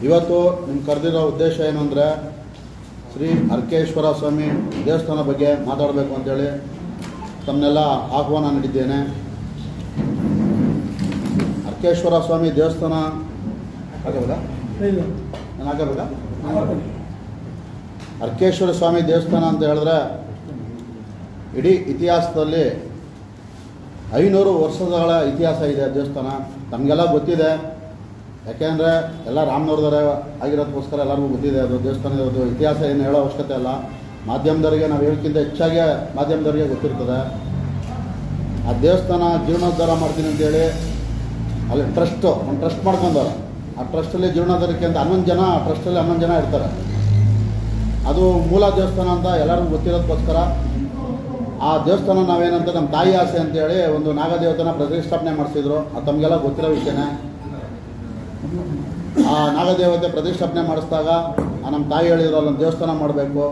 ಇವತ್ತು ನಿಮ್ಮ ಕರೆದಿರೋ ಉದ್ದೇಶ ಏನು ಅಂದರೆ ಶ್ರೀ ಅರ್ಕೇಶ್ವರ ಸ್ವಾಮಿ ದೇವಸ್ಥಾನ ಬಗ್ಗೆ ಮಾತಾಡಬೇಕು ಅಂತೇಳಿ ತಮ್ಮನ್ನೆಲ್ಲ ಆಹ್ವಾನ ನೀಡಿದ್ದೇನೆ. ಅರ್ಕೇಶ್ವರ ಸ್ವಾಮಿ ದೇವಸ್ಥಾನ ಆಗಬೇಕಾ? ನಾನು ಆಗಬೇಕಾ? ಅರ್ಕೇಶ್ವರ ಸ್ವಾಮಿ ದೇವಸ್ಥಾನ ಅಂತ ಹೇಳಿದ್ರೆ ಇಡೀ ಇತಿಹಾಸದಲ್ಲಿ 500 ವರ್ಷಗಳ ಇತಿಹಾಸ ಇದೆ ದೇವಸ್ಥಾನ. ನಮಗೆಲ್ಲ ಗೊತ್ತಿದೆ, ಯಾಕೆಂದರೆ ಎಲ್ಲ ರಾಮನವ್ರದವರೇ ಆಗಿರೋದಕ್ಕೋಸ್ಕರ ಎಲ್ಲರಿಗೂ ಗೊತ್ತಿದೆ. ಅದು ದೇವಸ್ಥಾನದ ಇತಿಹಾಸ ಏನು ಹೇಳೋ ಅವಶ್ಯಕತೆ ಇಲ್ಲ. ಮಾಧ್ಯಮದವರಿಗೆ ನಾವು ಹೇಳೋಕ್ಕಿಂತ ಹೆಚ್ಚಾಗಿ ಮಾಧ್ಯಮದವರಿಗೆ ಗೊತ್ತಿರ್ತದೆ. ಆ ದೇವಸ್ಥಾನ ಜೀರ್ಣೋದ್ಧಾರ ಮಾಡ್ತೀನಿ ಅಂತೇಳಿ ಅಲ್ಲಿ ಒಂದು ಟ್ರಸ್ಟ್ ಮಾಡ್ಕೊಂಡವ್ರೆ. ಆ ಟ್ರಸ್ಟಲ್ಲಿ ಜೀರ್ಣೋದ್ಧಾರಕ್ಕೆ ಅಂತ 11 ಜನ, ಆ ಟ್ರಸ್ಟಲ್ಲಿ 11 ಜನ ಇರ್ತಾರೆ. ಅದು ಮೂಲ ದೇವಸ್ಥಾನ ಅಂತ ಎಲ್ಲರಿಗೂ ಗೊತ್ತಿರೋದಕ್ಕೋಸ್ಕರ ಆ ದೇವಸ್ಥಾನ ನಾವೇನಂತ ನಮ್ಮ ತಾಯಿ ಆಸೆ ಅಂತೇಳಿ ಒಂದು ನಾಗದೇವತನ ಪ್ರತಿಷ್ಠಾಪನೆ ಮಾಡಿಸಿದ್ರು. ಅದು ತಮಗೆಲ್ಲ ಗೊತ್ತಿರೋ ವಿಷಯನೇ. ಆ ನಾಗದೇವತೆ ಪ್ರತಿಷ್ಠಾಪನೆ ಮಾಡಿಸಿದಾಗ ನಮ್ಮ ತಾಯಿ ಹೇಳಿದ್ರು ಅಲ್ಲೊಂದು ದೇವಸ್ಥಾನ ಮಾಡಬೇಕು,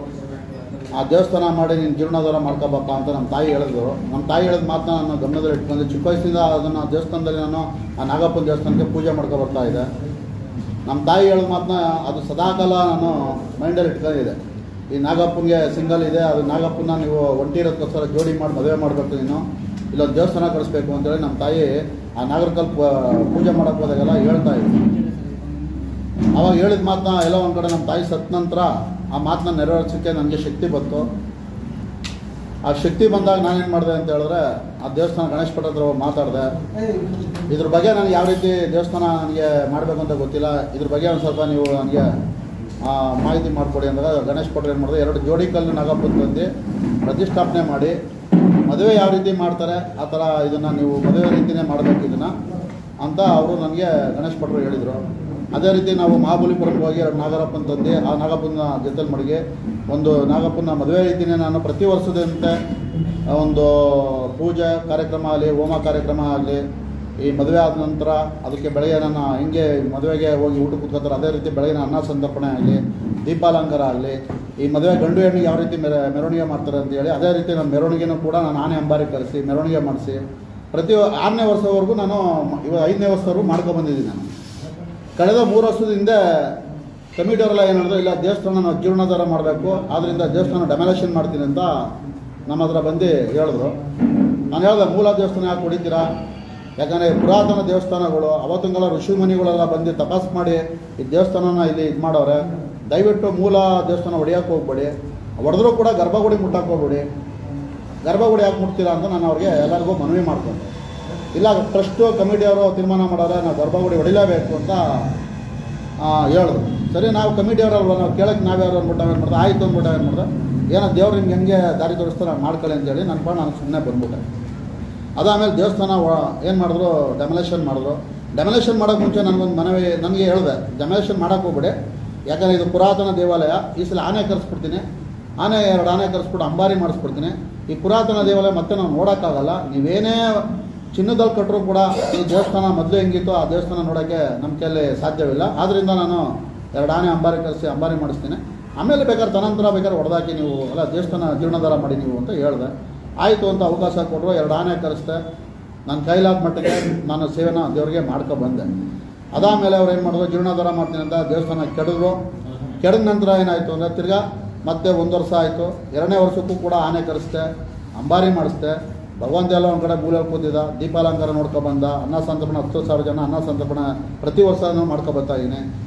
ಆ ದೇವಸ್ಥಾನ ಮಾಡಿ ನೀನು ಜೀರ್ಣೋದ್ಧಾರ ಮಾಡ್ಕೋಬಪ್ಪ ಅಂತ ನಮ್ಮ ತಾಯಿ ಹೇಳಿದ್ರು. ನಮ್ಮ ತಾಯಿ ಹೇಳಿದ ಮಾತನ್ನ ನಾನು ಗಮನದಲ್ಲಿ ಇಟ್ಕೊಂಡು ಚಿಕ್ಕ ವಯಸ್ಸಿಂದ ಅದನ್ನು ದೇವಸ್ಥಾನದಲ್ಲಿ ನಾನು ಆ ನಾಗಪ್ಪನ ದೇವಸ್ಥಾನಕ್ಕೆ ಪೂಜೆ ಮಾಡ್ಕೊಬರ್ತಾ ಇದ್ದೆ. ನಮ್ಮ ತಾಯಿ ಹೇಳಿದ ಮಾತನ್ನ ಅದು ಸದಾಕಾಲ ನಾನು ಮೈಂಡಲ್ಲಿ ಇಟ್ಕೊಂಡಿದ್ದೆ. ಈ ನಾಗಪ್ಪನಿಗೆ ಸಿಂಗಲ್ ಇದೆ, ಅದು ನಾಗಪ್ಪನ ನೀವು ಒಂಟಿರೋದಕ್ಕೋಸ್ಕರ ಜೋಡಿ ಮಾಡಿ ಮದುವೆ ಮಾಡಬೇಕು, ನೀನು ಇಲ್ಲೊಂದು ದೇವಸ್ಥಾನ ಕಳಿಸ್ಬೇಕು ಅಂತೇಳಿ ನಮ್ಮ ತಾಯಿ ಆ ನಾಗರಕಲ್ ಪೂಜೆ ಮಾಡೋಕ್ಕೆ ಹೋದಾಗೆಲ್ಲ ಹೇಳ್ತಾ ಇದ್ದೆ. ಅವಾಗ ಹೇಳಿದ ಮಾತನ್ನ ಎಲ್ಲ ಒಂದು ಕಡೆ ನಮ್ಮ ತಾಯಿ ಸತ್ತ ನಂತರ ಆ ಮಾತನ್ನ ನೆರವೇರಿಸೋಕ್ಕೆ ನನಗೆ ಶಕ್ತಿ ಬಂತು. ಆ ಶಕ್ತಿ ಬಂದಾಗ ನಾನೇನು ಮಾಡಿದೆ ಅಂತ ಹೇಳಿದ್ರೆ ಆ ದೇವಸ್ಥಾನ ಗಣೇಶ ಭಟ್ರ ಹತ್ರ ಮಾತಾಡಿದೆ. ಇದ್ರ ಬಗ್ಗೆ ನನಗೆ ಯಾವ ರೀತಿ ದೇವಸ್ಥಾನ ನನಗೆ ಮಾಡಬೇಕು ಅಂತ ಗೊತ್ತಿಲ್ಲ, ಇದ್ರ ಬಗ್ಗೆ ಒಂದು ಸ್ವಲ್ಪ ನೀವು ನನಗೆ ಮಾಹಿತಿ ಮಾಡಿಕೊಡಿ ಅಂದಾಗ ಗಣೇಶ ಭಟ್ರು ಏನು ಮಾಡಿದೆ, 2 ಜೋಡಿ ಕಲ್ಲು ನಾಗಪ್ಪನ ತಂದು ಪ್ರತಿಷ್ಠಾಪನೆ ಮಾಡಿ ಮದುವೆ ಯಾವ ರೀತಿ ಮಾಡ್ತಾರೆ ಆ ಥರ ಇದನ್ನು ನೀವು ಮದುವೆ ರೀತಿಯೇ ಮಾಡಬೇಕು ಇದನ್ನು ಅಂತ ಅವರು ನನಗೆ ಗಣೇಶ ಭಟ್ರು ಹೇಳಿದರು. ಅದೇ ರೀತಿ ನಾವು ಮಹಾಬಲಿಪುರಕ್ಕೆ ಹೋಗಿ 2 ನಾಗರಪ್ಪನ ತಂದು ಆ ನಾಗಪ್ಪನ ಜೊತೆಲಿ ಮಡಿಗೆ ಒಂದು ನಾಗಪ್ಪನ ಮದುವೆ ರೀತಿಯೇ ನಾನು ಪ್ರತಿ ವರ್ಷದಂತೆ ಒಂದು ಪೂಜೆ ಕಾರ್ಯಕ್ರಮ ಆಗಲಿ, ಹೋಮ ಕಾರ್ಯಕ್ರಮ ಆಗಲಿ, ಈ ಮದುವೆ ಆದ ನಂತರ ಅದಕ್ಕೆ ಬೆಳಗ್ಗೆ ನಾನು ಹಿಂಗೆ ಮದುವೆಗೆ ಹೋಗಿ ಊಟ ಕೂತ್ಕೋತಾರೆ ಅದೇ ರೀತಿ ಬೆಳಗಿನ ಅನ್ನ ಸಂತರ್ಪಣೆ ಆಗಲಿ, ದೀಪಾಲಂಕಾರ ಆಗಲಿ, ಈ ಮದುವೆ ಗಂಡು ಹೆಣ್ಣಿಗೆ ಯಾವ ರೀತಿ ಮೆರವಣಿಗೆ ಮಾಡ್ತಾರೆ ಅಂತೇಳಿ ಅದೇ ರೀತಿ ನನ್ನ ಮೆರವಣಿಗೆನೂ ಕೂಡ ನಾನು ಆನೆ ಅಂಬಾರಿ ಕರೆಸಿ ಮೆರವಣಿಗೆ ಮಾಡಿಸಿ ಪ್ರತಿ 6ನೇ ವರ್ಷವರೆಗೂ ನಾನು ಇವಾಗ 5ನೇ ವರ್ಷವರೆಗೂ ಮಾಡ್ಕೊಬಂದಿದ್ದೀನಿ. ನಾನು ಕಳೆದ 3 ವರ್ಷದ ಹಿಂದೆ ಕಮಿಟಿಯವರೆಲ್ಲ ಏನು ಹೇಳಿದ್ರು, ಇಲ್ಲ ದೇವಸ್ಥಾನ ನಾವು ಜೀರ್ಣೋದ್ಧಾರ ಮಾಡಬೇಕು, ಆದ್ದರಿಂದ ದೇವಸ್ಥಾನ ಡೆಮಾಲೇಷನ್ ಮಾಡ್ತೀನಿ ಅಂತ ನಮ್ಮ ಹತ್ರ ಬಂದು ಹೇಳಿದ್ರು. ನಾನು ಹೇಳಿದೆ ಮೂಲ ದೇವಸ್ಥಾನ ಯಾಕೆ ಹೊಡಿತೀರಾ, ಯಾಕಂದರೆ ಪುರಾತನ ದೇವಸ್ಥಾನಗಳು ಅವತ್ತಿಗೆಲ್ಲ ಋಷಿಮುನಿಗಳೆಲ್ಲ ಬಂದು ತಪಾಸ್ ಮಾಡಿ ಈ ದೇವಸ್ಥಾನನ ಇಲ್ಲಿ ಇದು ಮಾಡೋರೆ, ದಯವಿಟ್ಟು ಮೂಲ ದೇವಸ್ಥಾನ ಹೊಡಿಯೋಕ್ಕೆ ಹೋಗ್ಬೇಡಿ, ಹೊಡೆದ್ರೂ ಕೂಡ ಗರ್ಭಗುಡಿ ಮುಟ್ಟಕ್ಕೆ ಹೋಗ್ಬೇಡಿ, ಗರ್ಭಗುಡಿ ಯಾಕೆ ಮುಟ್ತೀರಾ ಅಂತ ನಾನು ಅವ್ರಿಗೆ ಎಲ್ಲರಿಗೂ ಮನವಿ ಮಾಡ್ಕೊಂಡೆ. ಇಲ್ಲ ಟ್ರಸ್ಟು ಕಮಿಟಿಯವರು ತೀರ್ಮಾನ ಮಾಡೋರೆ ನಾವು ಗರ್ಭಗುಡಿ ಹೊಡಿಲೇಬೇಕು ಅಂತ ಹೇಳಿದ್ರು. ಸರಿ ನಾವು ಕಮಿಟಿಯವರಲ್ವ, ನಾವು ಕೇಳೋಕ್ಕೆ ನಾವ್ಯಾರು ಅಂದ್ಬಿಟ್ಟು ಏನು ಮಾಡಿದೆ, ಆಯಿತು ಅಂದ್ಬಿಟ್ಟು ಏನು ಮಾಡಿದೆ, ಏನೋ ದೇವ್ರು ನಿಮ್ಗೆ ಹೆಂಗೆ ದಾರಿ ತೋರಿಸ್ತಾರೆ ಮಾಡ್ಕೊಳ್ಳಿ ಅಂತೇಳಿ ನಾನು ಸುಮ್ಮನೆ ಬಂದ್ಬಿಟ್ಟೆ. ಅದಾದಮೇಲೆ ದೇವಸ್ಥಾನ ಏನು ಮಾಡಿದ್ರು, ಡೆಮೊಲೇಷನ್ ಮಾಡಿದ್ರು. ಡೆಮೊಲೇಷನ್ ಮಾಡೋಕ್ಕೆ ಮುಂಚೆ ನನಗೊಂದು ಮನವಿ ನನಗೆ ಹೇಳಿದೆ, ಡೆಮೊಲೇಷನ್ ಮಾಡೋಕ್ಕೆ ಹೋಗ್ಬಿಡಿ, ಯಾಕಂದರೆ ಇದು ಪುರಾತನ ದೇವಾಲಯ, ಈ ಸಲ ಆನೆ ಕರೆಸ್ಬಿಡ್ತೀನಿ, 2 ಆನೆ ಕರೆಸ್ಬಿಟ್ಟು ಅಂಬಾರಿ ಮಾಡಿಸ್ಬಿಡ್ತೀನಿ, ಈ ಪುರಾತನ ದೇವಾಲಯ ಮತ್ತೆ ನಾವು ನೋಡೋಕ್ಕಾಗಲ್ಲ, ನೀವೇನೇ ಚಿನ್ನದಲ್ಲಿ ಕಟ್ಟರೂ ಕೂಡ ಈ ದೇವಸ್ಥಾನ ಮೊದಲು ಹೆಂಗಿತ್ತು ಆ ದೇವಸ್ಥಾನ ನೋಡೋಕ್ಕೆ ನಮ್ಮ ಕೈಯಲ್ಲಿ ಸಾಧ್ಯವಿಲ್ಲ, ಆದ್ದರಿಂದ ನಾನು 2 ಆನೆ ಅಂಬಾರಿ ಕರೆಸಿ ಅಂಬಾರಿ ಮಾಡಿಸ್ತೀನಿ, ಆಮೇಲೆ ಬೇಕಾದ್ರೆ ತನಂತರ ಬೇಕಾದ್ರೆ ಹೊಡೆದಾಕಿ ನೀವು ಅಲ್ಲ ದೇವಸ್ಥಾನ ಜೀರ್ಣೋದ್ಧಾರ ಮಾಡಿ ನೀವು ಅಂತ ಹೇಳಿದೆ. ಆಯಿತು ಅಂತ ಅವಕಾಶ ಕೊಟ್ಟರು, 2 ಆನೆ ಕರೆಸ್ದೆ. ನನ್ನ ಕೈಲಾದ ಮಟ್ಟಿಗೆ ನಾನು ಸೇವೆನ ದೇವರಿಗೆ ಮಾಡ್ಕೊಬಂದೆ. ಅದಾದಮೇಲೆ ಅವ್ರು ಏನು ಮಾಡಿದ್ರು, ಜೀರ್ಣೋದ್ಧಾರ ಮಾಡ್ತೀನಿ ಅಂತ ದೇವಸ್ಥಾನ ಕೆಡಿದ್ರು. ಕೆಡಿದ ನಂತರ ಏನಾಯಿತು ಅಂದರೆ ತಿರ್ಗಾ ಮತ್ತೆ 1 ವರ್ಷ ಆಯಿತು. 2ನೇ ವರ್ಷಕ್ಕೂ ಕೂಡ ಆನೆ ಕರೆಸ್ದೆ, ಅಂಬಾರಿ ಮಾಡಿಸ್ದೆ. ಭಗವಂತ ಎಲ್ಲ ಒಂದು ಕಡೆ ಮೂಲೆಯಲ್ಲಿ ಕೂತಿದ್ದ, ದೀಪಾಲಂಕಾರ ನೋಡ್ಕೊಬಂದ, ಅನ್ನ ಸಂತರ್ಪಣೆ 10,000 ಜನ ಅನ್ನ ಸಂತರ್ಪಣೆ ಪ್ರತಿ ವರ್ಷ ಮಾಡ್ಕೊಬರ್ತಾ ಇದ್ದೀನಿ.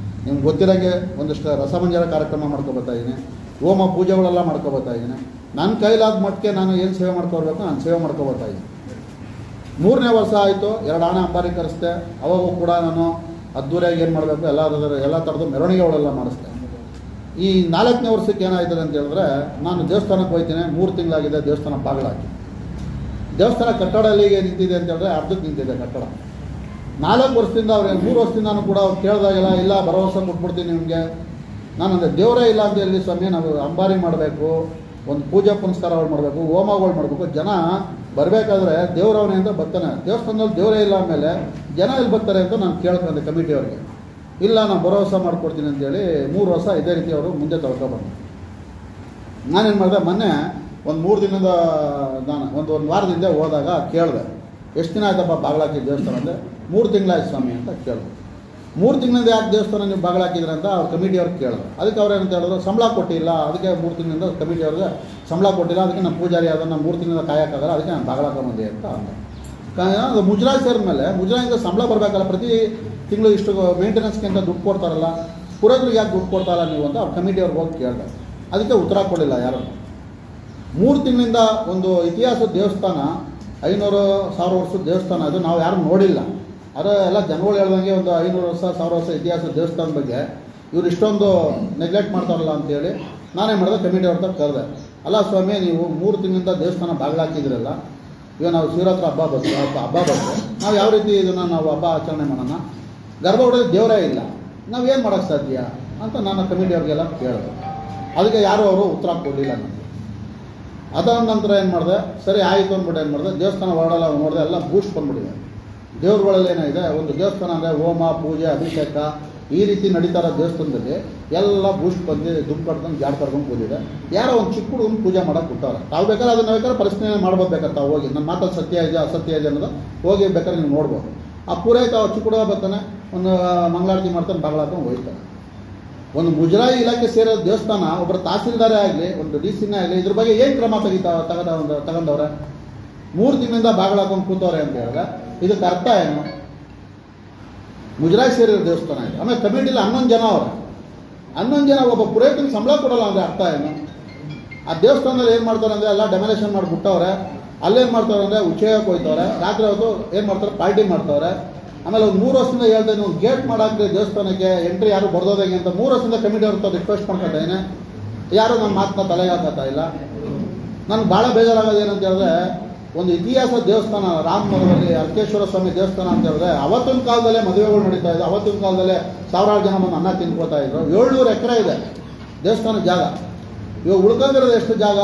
ನಿಮ್ಗೆ ಗೊತ್ತಿರೋಂಗೆ ಒಂದಿಷ್ಟು ರಸಮಂಜರ ಕಾರ್ಯಕ್ರಮ ಮಾಡ್ಕೊಬರ್ತಾ ಇದ್ದೀನಿ, ಹೋಮ ಪೂಜೆಗಳೆಲ್ಲ ಮಾಡ್ಕೊಬರ್ತಾ ಇದ್ದೀನಿ. ನನ್ನ ಕೈಲಾದ ಮಟ್ಟಿಗೆ ನಾನು ಏನು ಸೇವೆ ಮಾಡ್ಕೊಳ್ಬೇಕು ನಾನು ಸೇವೆ ಮಾಡ್ಕೊಬರ್ತಾ ಇದ್ದೀನಿ. 3ನೇ ವರ್ಷ ಆಯಿತು, 2 ಆನೆ ಅಂಬಾರಿ ಕರೆಸ್ದೆ. ಅವಾಗೂ ಕೂಡ ನಾನು ಅದ್ದೂರಿಯಾಗಿ ಏನು ಮಾಡಬೇಕು ಎಲ್ಲ ಥರದ್ದು ಮೆರವಣಿಗೆಗಳೆಲ್ಲ ಮಾಡಿಸ್ದೆ. ಈ 4ನೇ ವರ್ಷಕ್ಕೆ ಏನಾಯ್ತದೆ ಅಂತ ಹೇಳಿದ್ರೆ, ನಾನು ದೇವಸ್ಥಾನಕ್ಕೆ ಹೋಗ್ತೀನಿ, 3 ತಿಂಗಳಾಗಿದೆ ದೇವಸ್ಥಾನ ಬಾಗಿಲಾಕಿ. ದೇವಸ್ಥಾನ ಕಟ್ಟಡ ಎಲ್ಲಿಗೆ ನಿಂತಿದೆ ಅಂತ ಹೇಳಿದ್ರೆ ಅರ್ಧಕ್ಕೆ ನಿಂತಿದೆ ಕಟ್ಟಡ. 4 ವರ್ಷದಿಂದ ಅವ್ರಿಗೆ 3 ವರ್ಷದಿಂದ ನಾನು ಕೂಡ ಅವ್ರು ಕೇಳಿದಾಗೆಲ್ಲ ಇಲ್ಲ ಭರವಸೆ ಕೊಟ್ಬಿಡ್ತೀನಿ ನಿಮಗೆ. ನಾನು ಅಂದರೆ ದೇವರೇ ಇಲ್ಲ ಅಂತ ಹೇಳಿ ಸ್ವಾಮಿ, ನಾವು ಅಂಬಾರಿ ಮಾಡಬೇಕು, ಒಂದು ಪೂಜಾ ಪುನಸ್ಕಾರಗಳು ಮಾಡಬೇಕು, ಹೋಮಗಳು ಮಾಡಬೇಕು, ಜನ ಬರಬೇಕಾದ್ರೆ ದೇವರವನೇ ಅಂತ ಬರ್ತಾನೆ, ದೇವಸ್ಥಾನದಲ್ಲಿ ದೇವರೇ ಇಲ್ಲ ಆಮೇಲೆ ಜನ ಇಲ್ಲಿ ಬರ್ತಾರೆ ಅಂತ ನಾನು ಕೇಳ್ಕೊಂಡೆ ಕಮಿಟಿಯವ್ರಿಗೆ. ಇಲ್ಲ ನಾನು ಭರವಸೆ ಮಾಡಿಕೊಡ್ತೀನಿ ಅಂತೇಳಿ 3 ವರ್ಷ ಇದೇ ರೀತಿ ಅವರು ಮುಂದೆ ತೊಳ್ಕೊಬಂದು ನಾನೇನು ಮಾಡಿದೆ, ಮೊನ್ನೆ ಒಂದು 3 ದಿನದ ನಾನು ಒಂದು ವಾರದಿಂದ ಹೋದಾಗ ಕೇಳಿದೆ, ಎಷ್ಟು ದಿನ ಆಯ್ತಪ್ಪ ಬಾಗಿಲಾಕಿ ದೇವಸ್ಥಾನ ಅಂದರೆ 3 ತಿಂಗಳಾಯ್ತು ಸ್ವಾಮಿ ಅಂತ ಕೇಳಿದೆ. 3 ತಿಂಗಳಿಂದ ಯಾಕೆ ದೇವಸ್ಥಾನ ನೀವು ಬಾಗಿಲಾಕಿದ್ರೆ ಅಂತ ಅವ್ರು ಕಮಿಟಿಯವ್ರಿಗೆ ಕೇಳಿದ್ರು. ಅದಕ್ಕೆ ಅವ್ರು ಏನಂತ ಹೇಳಿದ್ರು, ಸಂಬಳ ಕೊಟ್ಟಿಲ್ಲ, ಅದಕ್ಕೆ 3 ತಿಂಗಳಿಂದ ಕಮಿಟಿಯವ್ರಿಗೆ ಸಂಬಳ ಕೊಟ್ಟಿಲ್ಲ, ಅದಕ್ಕೆ ನಮ್ಮ ಪೂಜಾರಿ ಅದನ್ನು 3 ತಿಂಗಳಿಂದ ಕಾಯೋಕ್ಕಾಗಲ್ಲ, ಅದಕ್ಕೆ ನಾನು ಬಾಗಿಲಾಕೊಂಬಂದೆ ಅಂತ ಅಂದ. ಅದು ಮುಜರಾಯಿ ಸೇರಿದ್ಮೇಲೆ ಮುಜರಾಯಿಂದ ಸಂಬಳ ಬರಬೇಕಲ್ಲ, ಪ್ರತಿ ತಿಂಗಳು ಇಷ್ಟು ಮೇಂಟೆನೆನ್ಸ್ಗೆ ಅಂತ ದುಡ್ಡು ಕೊಡ್ತಾರಲ್ಲ, ಪುರೋಹಿತರಿಗೆ ಯಾಕೆ ದುಡ್ಡು ಕೊಡ್ತಾರಲ್ಲ ನೀವು ಅಂತ ಅವ್ರು ಕಮಿಟಿಯವ್ರಿಗೆ ಹೋಗಿ ಕೇಳಿದೆ. ಅದಕ್ಕೆ ಉತ್ತರ ಕೊಡಲಿಲ್ಲ ಯಾರು. 3 ತಿಂಗಳಿಂದ ಒಂದು ಇತಿಹಾಸದ ದೇವಸ್ಥಾನ, 500-1000 ವರ್ಷದ ದೇವಸ್ಥಾನ, ಅದು ನಾವು ಯಾರು ನೋಡಿಲ್ಲ. ಅದು ಎಲ್ಲ ಜನಗಳು ಹೇಳ್ದಂಗೆ ಒಂದು 500 ವರ್ಷ 1000 ವರ್ಷ ಇತಿಹಾಸದ ದೇವಸ್ಥಾನದ ಬಗ್ಗೆ ಇವ್ರು ಇಷ್ಟೊಂದು ನೆಗ್ಲೆಕ್ಟ್ ಮಾಡ್ತಾರಲ್ಲ ಅಂತೇಳಿ ನಾನೇ ಮಾಡಿದೆ, ಕಮಿಟಿಯವ್ರ ಹತ್ರ ಕರೆದೆ. ಅಲ್ಲ ಸ್ವಾಮಿ, ನೀವು 3 ತಿಂಗಳಿಂದ ದೇವಸ್ಥಾನ ಬಾಗಿಲಾಕಿದ್ರಲ್ಲ, ಈಗ ನಾವು ಶಿವರಾತ್ರಿ ಹಬ್ಬ ಬಂದು ನಾವು ಯಾವ ರೀತಿ ಇದನ್ನು ನಾವು ಹಬ್ಬ ಆಚರಣೆ ಮಾಡೋಣ, ಗರ್ಭಗುಡಿಯಲ್ಲಿ ದೇವರೇ ಇಲ್ಲ, ನಾವೇನು ಮಾಡೋಕ್ಕೆ ಸಾಧ್ಯ ಅಂತ ನಾನು ಕಮಿಟಿಯವ್ರಿಗೆಲ್ಲ ಕೇಳಿದೆ. ಅದಕ್ಕೆ ಯಾರು ಅವರು ಉತ್ತರ ಕೊಡಲಿಲ್ಲ ನನಗೆ. ಅದಾದ ನಂತರ ಏನು ಮಾಡಿದೆ, ಸರಿ ಆಯಿತು ಅಂದ್ಬಿಟ್ಟು ಏನು ಮಾಡಿದೆ, ದೇವಸ್ಥಾನ ಹೊರಡಲ್ಲ ನೋಡಿದೆ, ಎಲ್ಲ ಬೂಸ್ಟ್ ಬಂದ್ಬಿಟ್ಟಿದೆ. ದೇವ್ರುಗಳಲ್ಲಿ ಏನಿದೆ, ಒಂದು ದೇವಸ್ಥಾನ ಅಂದರೆ ಹೋಮ ಪೂಜೆ ಅಭಿಷೇಕ ಈ ರೀತಿ ನಡೀತಾ ಇರೋ ದೇವಸ್ಥಾನದಲ್ಲಿ ಎಲ್ಲ ಬೂಸ್ಟ್ ಬಂದು ದುಡ್ಡು ಕಟ್ಕೊಂಡು ಜಾಡ್ ಕರ್ಕೊಂಡು ಕೂದಿದೆ. ಯಾರೋ ಒಂದು ಚಿಕ್ಕ ಹುಡುಗನ ಪೂಜೆ ಮಾಡೋಕೆ ಕೊಟ್ಟವ್ರೆ. ತಾವು ಬೇಕಾದ್ರೆ ಅದನ್ನ ಬೇಕಾದ್ರೆ ಪರಿಸ್ಥಿತಿ ಮಾಡ್ಬೋದು, ಬೇಕಾದ್ರೆ ತಾವು ಹೋಗಿ ನನ್ನ ಮಾತಲ್ಲಿ ಸತ್ಯ ಇದೆ ಅಸತ್ಯ ಇದೆ ಅನ್ನೋದು ಹೋಗಿ ಬೇಕಾದ್ರೆ ನೀವು ನೋಡ್ಬೋದು. ಆ ಪೂರೈತ ಚಿಕ್ಕ ಹುಡುಗ ಬರ್ತಾನೆ, ಒಂದು ಮಂಗಳಾರತಿ ಮಾಡ್ತಾನೆ, ಬಾಗಿಲಾಕೊಂಡು ಹೋಗ್ತಾನೆ. ಒಂದು ಮುಜರಾಯಿ ಇಲಾಖೆ ಸೇರೋ ದೇವಸ್ಥಾನ ಒಬ್ಬರು ತಹಸೀಲ್ದಾರೇ ಆಗಲಿ, ಒಂದು DC-ನೇ ಆಗಲಿ, ಇದ್ರ ಬಗ್ಗೆ ಏನು ಕ್ರಮ ತಗೊಂಡವ್ರೆ? 3 ತಿಂಗಳಿಂದ ಬಾಗಿಲಾಕೊಂಡು ಕೂತವ್ರೆ ಅಂತ ಹೇಳಿದ್ರೆ ಇದಕ್ಕೆ ಅರ್ಥ ಏನು? ಮುಜರಾಯಿ ಸೇರಿರೋ ದೇವಸ್ಥಾನ ಇದೆ. ಆಮೇಲೆ ಕಮಿಟಿಲಿ 11 ಜನ ಅವ್ರೆ. 11 ಜನ ಒಬ್ಬ ಪುರೋಹಿತನ ಸಂಬಳ ಕೊಡಲ್ಲ ಅಂದರೆ ಅರ್ಥ ಏನು? ಆ ದೇವಸ್ಥಾನದಲ್ಲಿ ಏನು ಮಾಡ್ತಾರೆ ಅಂದರೆ ಎಲ್ಲ ಡೆಮೊಲೇಷನ್ ಮಾಡಿಬಿಟ್ಟವ್ರೆ. ಅಲ್ಲೇನು ಮಾಡ್ತಾರೆ ಅಂದರೆ ಉಚ್ಚಯಕ್ಕೆ ಹೋಯ್ತವ್ರೆ, ರಾತ್ರಿ ಹೊತ್ತು ಏನು ಮಾಡ್ತಾರೆ, ಪಾರ್ಟಿ ಮಾಡ್ತವ್ರೆ. ಆಮೇಲೆ ಒಂದು 3 ವರ್ಷದಿಂದ ಹೇಳ್ತೇನೆ, ಒಂದು ಗೇಟ್ ಮಾಡಾಕ್ರಿ ದೇವಸ್ಥಾನಕ್ಕೆ, ಎಂಟ್ರಿ ಯಾರು ಬರ್ದೋದಂಗೆ ಅಂತ 3 ವರ್ಷದಿಂದ ಕಮಿಟಿ ಅವ್ರ ರಿಕ್ವೆಸ್ಟ್ ಮಾಡ್ಕೊತಾಯಿನಿ. ಯಾರು ನನ್ನ ಮಾತನ್ನ ತಲೆಗೆ ಹಾಕತ್ತಾ ಇಲ್ಲ. ನನಗೆ ಭಾಳ ಬೇಜಾರಾಗೋದು ಏನಂತ ಹೇಳಿದ್ರೆ, ಒಂದು ಇತಿಹಾಸ ದೇವಸ್ಥಾನ ರಾಮನಗರದಲ್ಲಿ ಅರ್ಕೇಶ್ವರ ಸ್ವಾಮಿ ದೇವಸ್ಥಾನ ಅಂತ ಹೇಳಿದ್ರೆ ಅವತ್ತಿನ ಕಾಲದಲ್ಲೇ ಮದುವೆಗಳು ನಡೀತಾ ಇದೆ. ಅವತ್ತಿನ ಕಾಲದಲ್ಲೇ ಸಾವಿರಾರು ಜನ ಬಂದು ಅನ್ನ ತಿನ್ಕೋತಾ ಇದ್ರು. 700 ಎಕರೆ ಇದೆ ದೇವಸ್ಥಾನದ ಜಾಗ. ಇವಾಗ ಉಳ್ಕೊಂಡಿರೋದು ಎಷ್ಟು ಜಾಗ?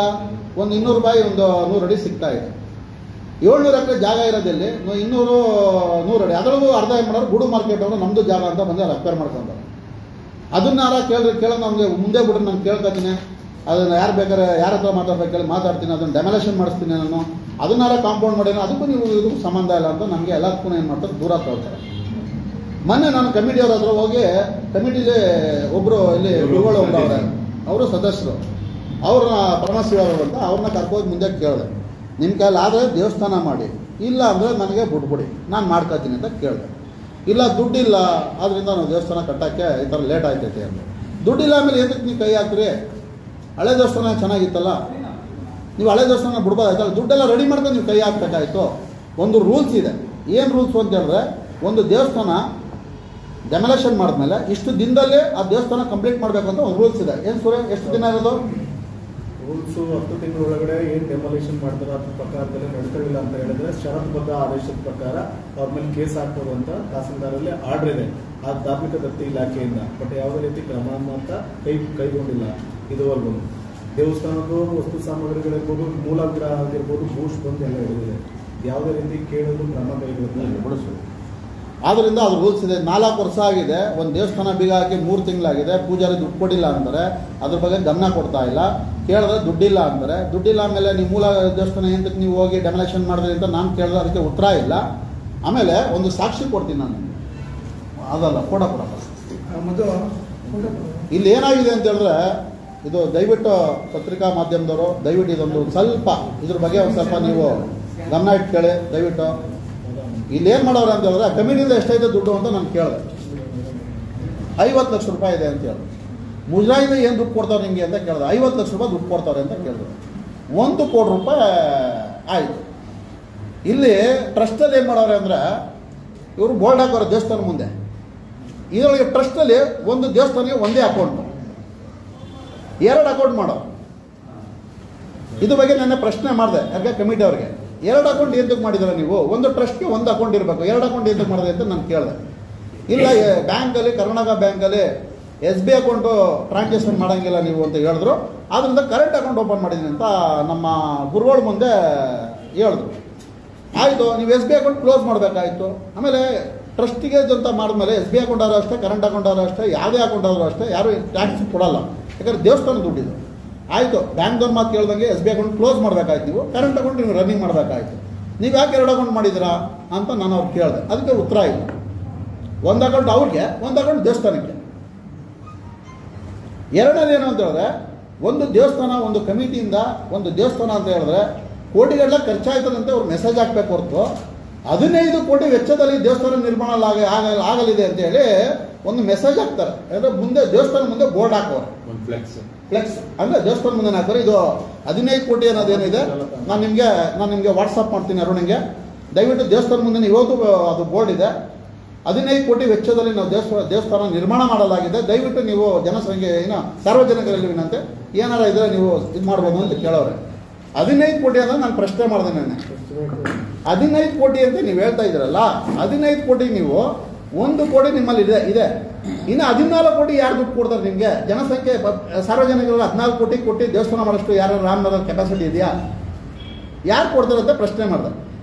ಒಂದು 200 ರೂಪಾಯಿ ಒಂದು 100 ಅಡಿ ಸಿಗ್ತಾ ಇದೆ. 700 ಎಕರೆ ಜಾಗ ಇರೋದಲ್ಲಿ 100 ಅಡಿ, ಅದರಲ್ಲೂ ಅರ್ಧ ಏನು ಮಾಡೋರು ಗುಡು ಮಾರ್ಕೆಟ್ ಅವರು ನಮ್ಮದು ಜಾಗ ಅಂತ ಬಂದು ಅಲ್ಲಿ ಅಕ್ವೈರ್ ಮಾಡ್ಕೊಂತಾರೆ. ಅದನ್ನಾರ ಕೇಳೋದು ನಮಗೆ ಮುಂದೆ ಬಿಡ್ರಿ, ನಾನು ಕೇಳ್ಕೊತೀನಿ, ಅದನ್ನು ಯಾರು ಬೇಕಾದ್ರೆ ಯಾರ ಹತ್ರ ಮಾತಾಡ್ಬೇಕು ಹೇಳಿ ಮಾತಾಡ್ತೀನಿ, ಅದನ್ನು ಡೆಮೊಲೇಷನ್ ಮಾಡಿಸ್ತೀನಿ ನಾನು, ಅದನ್ನಾರ ಕಾಂಪೌಂಡ್ ಮಾಡೇನೋ, ಅದಕ್ಕೂ ನೀವು ಇದಕ್ಕೂ ಸಂಬಂಧ ಇಲ್ಲ ಅಂತ ನಮಗೆ ಎಲ್ಲದಕ್ಕೂ ಏನು ಮಾಡ್ತಾರೆ, ದೂರ ತಗೊಳ್ತಾರೆ. ಮೊನ್ನೆ ನಾನು ಕಮಿಟಿಯವ್ರ ಹತ್ರ ಹೋಗಿ, ಕಮಿಟಿಲಿ ಒಬ್ಬರು ಇಲ್ಲಿ ಗುರುಗಳು ಒಬ್ಬರವ್ರೆ, ಅವರು ಸದಸ್ಯರು, ಅವ್ರನ್ನ ಪರಮಶಿವರು ಅಂತ ಅವ್ರನ್ನ ಕರ್ಕೋಗಿ ಮುಂದೆ ಕೇಳಿದೆ, ನಿಮ್ಮ ಕೈಲಿ ಆದರೆ ದೇವಸ್ಥಾನ ಮಾಡಿ, ಇಲ್ಲ ಅಂದರೆ ನನಗೆ ಬಿಟ್ಬಿಡಿ, ನಾನು ಮಾಡ್ಕೊತೀನಿ ಅಂತ ಕೇಳಿದೆ. ಇಲ್ಲ ದುಡ್ಡಿಲ್ಲ, ಆದ್ದರಿಂದ ನಾವು ದೇವಸ್ಥಾನ ಕಟ್ಟೋಕ್ಕೆ ಈ ಥರ ಲೇಟ್ ಆಯ್ತೈತೆ ಅಂತ. ದುಡ್ಡಿಲ್ಲ ಆಮೇಲೆ ಏನಕ್ಕೆ ನೀವು ಕೈ ಹಾಕ್ರಿ? ಹಳೆ ದೇವಸ್ಥಾನ ಚೆನ್ನಾಗಿತ್ತಲ್ಲ, ನೀವು ಹಳೆ ದೇವಸ್ಥಾನ ಬಿಡ್ಬೋದಾಯ್ತಲ್ಲ, ದುಡ್ಡೆಲ್ಲ ರೆಡಿ ಮಾಡ್ಕೊಂಡು ನೀವು ಕೈ ಹಾಕ್ಬೇಕಾಯ್ತು. ಒಂದು ರೂಲ್ಸ್ ಇದೆ. ಏನು ರೂಲ್ಸು ಅಂತ ಹೇಳಿದ್ರೆ, ಒಂದು ದೇವಸ್ಥಾನ ಡೆಮೊಲೇಷನ್ ಮಾಡಿದ್ಮೇಲೆ ಇಷ್ಟು ದಿನದಲ್ಲೇ ಆ ದೇವಸ್ಥಾನ ಕಂಪ್ಲೀಟ್ ಮಾಡಬೇಕು ಅಂತ ಒಂದು ರೂಲ್ಸ್ ಇದೆ. ಏನು ಸೂರ್ಯ, ಎಷ್ಟು ದಿನ ಇರೋದು ರೂಲ್ಸು? 10 ತಿಂಗಳ ಒಳಗಡೆ ಏನು ಡೆಮೊಲೇಷನ್ ಮಾಡ್ತಾರೋ ಅದ್ರ ಪ್ರಕಾರದಲ್ಲಿ ನಡ್ಕೊಳ್ಳಿಲ್ಲ ಅಂತ ಹೇಳಿದ್ರೆ ಷರತ್ತುಬದ್ಧ ಆದೇಶದ ಪ್ರಕಾರ ಅವ್ರ ಮೇಲೆ ಕೇಸ್ ಹಾಕ್ಬೋದು ಅಂತ ತಹಸೀಲ್ದಾರಲ್ಲಿ ಆರ್ಡರ್ ಇದೆ ಆ ಧಾರ್ಮಿಕ ದತ್ತಿ ಇಲಾಖೆಯಿಂದ. ಬಟ್ ಯಾವುದೇ ರೀತಿ ಕ್ರಮ ಅಂತ ಕೈಗೊಂಡಿಲ್ಲ ಇದುವರೆಗೂ. ದೇವಸ್ಥಾನದ ವಸ್ತು ಸಾಮಗ್ರಿಗಳಿರ್ಬೋದು, ಮೂಲ ವಿಗ್ರಹ ಆಗಿರ್ಬೋದು, ಬೂಸ್ಟ್ ಬಂದು ಎಲ್ಲ ಹಿಡಿದಿದೆ. ಯಾವುದೇ ರೀತಿ ಕೇಳೋದು ಕ್ರಮ ಕೈಗೊಳ್ಳೋದು. ಆದ್ದರಿಂದ ಅದು ರೂಲ್ಸ್ ಇದೆ. 4 ವರ್ಷ ಆಗಿದೆ, ಒಂದು ದೇವಸ್ಥಾನ ಬೀಗ ಹಾಕಿ 3 ತಿಂಗಳಾಗಿದೆ, ಪೂಜಾರಿ ದುಡ್ಡು ಕೊಟ್ಟಿಲ್ಲ ಅಂತಾರೆ, ಅದ್ರ ಬಗ್ಗೆ ಗಮನ ಕೊಡ್ತಾ ಇಲ್ಲ. ಕೇಳಿದ್ರೆ ದುಡ್ಡಿಲ್ಲ ಅಂತಾರೆ. ದುಡ್ಡಿಲ್ಲ ಆಮೇಲೆ ನೀವು ಮೂಲ ದೇವಸ್ಥಾನ ಏನಕ್ಕೆ ನೀವು ಹೋಗಿ ಡೆಮೊಲೇಷನ್ ಮಾಡಿದ್ರಿ ಅಂತ ನಾನು ಕೇಳಿದ್ರೆ ಅದಕ್ಕೆ ಉತ್ತರ ಇಲ್ಲ. ಆಮೇಲೆ ಒಂದು ಸಾಕ್ಷಿ ಕೊಡ್ತೀನಿ ನಾನು, ಅದಲ್ಲ ಫೋಟೋ ಕೊಡಪ್ಪ. ಇಲ್ಲಿ ಏನಾಗಿದೆ ಅಂತ ಹೇಳಿದ್ರೆ, ಇದು ದಯವಿಟ್ಟು ಪತ್ರಿಕಾ ಮಾಧ್ಯಮದವರು ದಯವಿಟ್ಟು ಇದೊಂದು ಸ್ವಲ್ಪ ಇದ್ರ ಬಗ್ಗೆ ಒಂದು ಸ್ವಲ್ಪ ನೀವು ಗಮನ ಇಟ್ಕೊಳ್ಳಿ ದಯವಿಟ್ಟು. ಇಲ್ಲಿ ಏನು ಮಾಡೋರು ಅಂತ ಹೇಳಿದ್ರೆ, ಕಮಿಟಿಯಿಂದ ಎಷ್ಟೈತೆ ದುಡ್ಡು ಅಂತ ನಾನು ಕೇಳಿದೆ. 50 ಲಕ್ಷ ರೂಪಾಯಿ ಇದೆ ಅಂತ ಹೇಳಿದೆ. ಮುಜರಾಯಿಂದ ಏನು ದುಡ್ಡು ಕೊಡ್ತಾರೆ ನಿಮಗೆ ಅಂತ ಕೇಳಿದೆ. 50 ಲಕ್ಷ ರೂಪಾಯಿ ದುಡ್ಡು ಕೊಡ್ತಾರೆ ಅಂತ ಕೇಳಿದೆ. 1 ಕೋಟಿ ರೂಪಾಯಿ ಆಯಿತು. ಇಲ್ಲಿ ಟ್ರಸ್ಟಲ್ಲಿ ಏನು ಮಾಡೋರು ಅಂದರೆ, ಇವರು ಬೋರ್ಡ್ ಹಾಕೋರು ದೇವಸ್ಥಾನ ಮುಂದೆ. ಇದರೊಳಗೆ ಟ್ರಸ್ಟಲ್ಲಿ ಒಂದು ದೇವಸ್ಥಾನಕ್ಕೆ ಒಂದೇ ಅಕೌಂಟು, 2 ಅಕೌಂಟ್ ಮಾಡೋ. ಇದ್ರ ಬಗ್ಗೆ ನನ್ನ ಪ್ರಶ್ನೆ ಮಾಡಿದೆ ಯಾಕೆ ಕಮಿಟಿ ಅವ್ರಿಗೆ, 2 ಅಕೌಂಟ್ ಎಂತಕ್ಕೆ ಮಾಡಿದ್ರೆ ನೀವು? ಒಂದು ಟ್ರಸ್ಟ್ಗೆ 1 ಅಕೌಂಟ್ ಇರಬೇಕು, 2 ಅಕೌಂಟ್ ಎಂತಕ್ಕೆ ಮಾಡಿದೆ ಅಂತ ನಾನು ಕೇಳಿದೆ. ಇಲ್ಲ ಬ್ಯಾಂಕಲ್ಲಿ, ಕರ್ನಾಟಕ ಬ್ಯಾಂಕಲ್ಲಿ SBI ಅಕೌಂಟು ಟ್ರಾನ್ಸಾಕ್ಷನ್ ಮಾಡೋಂಗಿಲ್ಲ ನೀವು ಅಂತ ಹೇಳಿದ್ರು. ಆದ್ದರಿಂದ ಕರೆಂಟ್ ಅಕೌಂಟ್ ಓಪನ್ ಮಾಡಿದ್ದೀನಿ ಅಂತ ನಮ್ಮ ಗುರುಗಳ ಮುಂದೆ ಹೇಳಿದ್ರು. ಆಯಿತು, ನೀವು SBI ಅಕೌಂಟ್ ಕ್ಲೋಸ್ ಮಾಡಬೇಕಾಯಿತು. ಆಮೇಲೆ ಟ್ರಸ್ಟಿಗೆ ಅಂತ ಮಾಡಿದ್ಮೇಲೆ SBI ಅಕೌಂಟ್ ಆದರೂ ಅಷ್ಟೇ, ಕರೆಂಟ್ ಅಕೌಂಟ್ ಆದರೂ ಅಷ್ಟೇ, ಯಾವುದೇ ಅಕೌಂಟ್ ಆದರೂ ಅಷ್ಟೇ ಯಾರು ಟ್ಯಾಕ್ಸ್ ಕೊಡಲ್ಲ, ಯಾಕಂದರೆ ದೇವಸ್ಥಾನ ದುಡ್ಡಿದೆ. ಆಯಿತು, ಬ್ಯಾಂಕ್ದವ್ರ ಮಾತು ಕೇಳ್ದಂಗೆ SBI ಅಕೌಂಟ್ ಕ್ಲೋಸ್ ಮಾಡಬೇಕಾಯ್ತು, ನೀವು ಕರೆಂಟ್ ಅಕೌಂಟ್ ನೀವು ರನ್ನಿಂಗ್ ಮಾಡಬೇಕಾಯ್ತು. ನೀವು ಯಾಕೆ 2 ಅಕೌಂಟ್ ಮಾಡಿದ್ದೀರಾ ಅಂತ ನಾನು ಅವ್ರು ಕೇಳಿದೆ. ಅದಕ್ಕೆ ಉತ್ತರ ಇಲ್ಲ. ಒಂದು ಅಕೌಂಟ್ ಅವ್ರಿಗೆ, ಒಂದು ಅಕೌಂಟ್ ದೇವಸ್ಥಾನಕ್ಕೆ. ಎರಡನೇದು ಏನು ಅಂತ ಹೇಳಿದ್ರೆ, ಒಂದು ದೇವಸ್ಥಾನ ಒಂದು ಕಮಿಟಿಯಿಂದ ಒಂದು ದೇವಸ್ಥಾನ ಅಂತ ಹೇಳಿದ್ರೆ ಕೋಟಿಗಳೆಲ್ಲ ಖರ್ಚಾಯ್ತದಂತೆ ಅವ್ರು ಮೆಸೇಜ್ ಹಾಕಬೇಕು ಹೊರತು 15 ಕೋಟಿ ವೆಚ್ಚದಲ್ಲಿ ದೇವಸ್ಥಾನ ನಿರ್ಮಾಣ ಆಗಲಿದೆ ಅಂತ ಹೇಳಿ ಒಂದು ಮೆಸೇಜ್ ಹಾಕ್ತಾರೆ. ಅಂದರೆ ಮುಂದೆ ದೇವಸ್ಥಾನ ಮುಂದೆ ಬೋರ್ಡ್ ಹಾಕೋರು, ಒಂದು ಫ್ಲೆಕ್ಸ್ ಅಂದರೆ ದೇವಸ್ಥಾನ ಮುಂದೆ ಹಾಕೋರು. ಇದು 15 ಕೋಟಿ ಅನ್ನೋದೇನಿದೆ ನಾನು ನಿಮಗೆ ವಾಟ್ಸಪ್ ಮಾಡ್ತೀನಿ ಅರುಣಿಗೆ. ದಯವಿಟ್ಟು ದೇವಸ್ಥಾನ ಮುಂದೆ ಇವತ್ತು ಅದು ಬೋರ್ಡ್ ಇದೆ. 15 ಕೋಟಿ ವೆಚ್ಚದಲ್ಲಿ ನಾವು ದೇವಸ್ಥಾನ ನಿರ್ಮಾಣ ಮಾಡಲಾಗಿದೆ. ದಯವಿಟ್ಟು ನೀವು ಜನಸಂಖ್ಯೆ ಸಾರ್ವಜನಿಕರಲ್ಲಿ ವಿನಂತೆ ಏನಾರ ಇದ್ರೆ ನೀವು ಇದು ಮಾಡ್ಬೋದು ಅಂತ ಕೇಳೋರೆ. 15 ಕೋಟಿ ಅಂದರೆ ನಾನು ಪ್ರಶ್ನೆ ಮಾಡಿದೆ ನಾನು. 15 ಕೋಟಿ ಅಂತ ನೀವು ಹೇಳ್ತಾ ಇದ್ದೀರಲ್ಲ, 15 ಕೋಟಿ ನೀವು 1 ಕೋಟಿ ನಿಮ್ಮಲ್ಲಿ ಇದೆ. ಇನ್ನು 14 ಕೋಟಿ ಯಾರು ದುಡ್ಡು ಕೊಡ್ತಾರೆ ನಿಮಗೆ? ಜನಸಂಖ್ಯೆ ಸಾರ್ವಜನಿಕರಲ್ಲಿ 14 ಕೋಟಿ ಕೊಟ್ಟು ದೇವಸ್ಥಾನ ಮಾಡೋಷ್ಟು ಯಾರು ರಾಮನಗರ ಕೆಪಾಸಿಟಿ ಇದೆಯಾ? ಯಾರು ಕೊಡ್ತಾರೆ ಅಂತ ಪ್ರಶ್ನೆ ಮಾಡಿದೆ.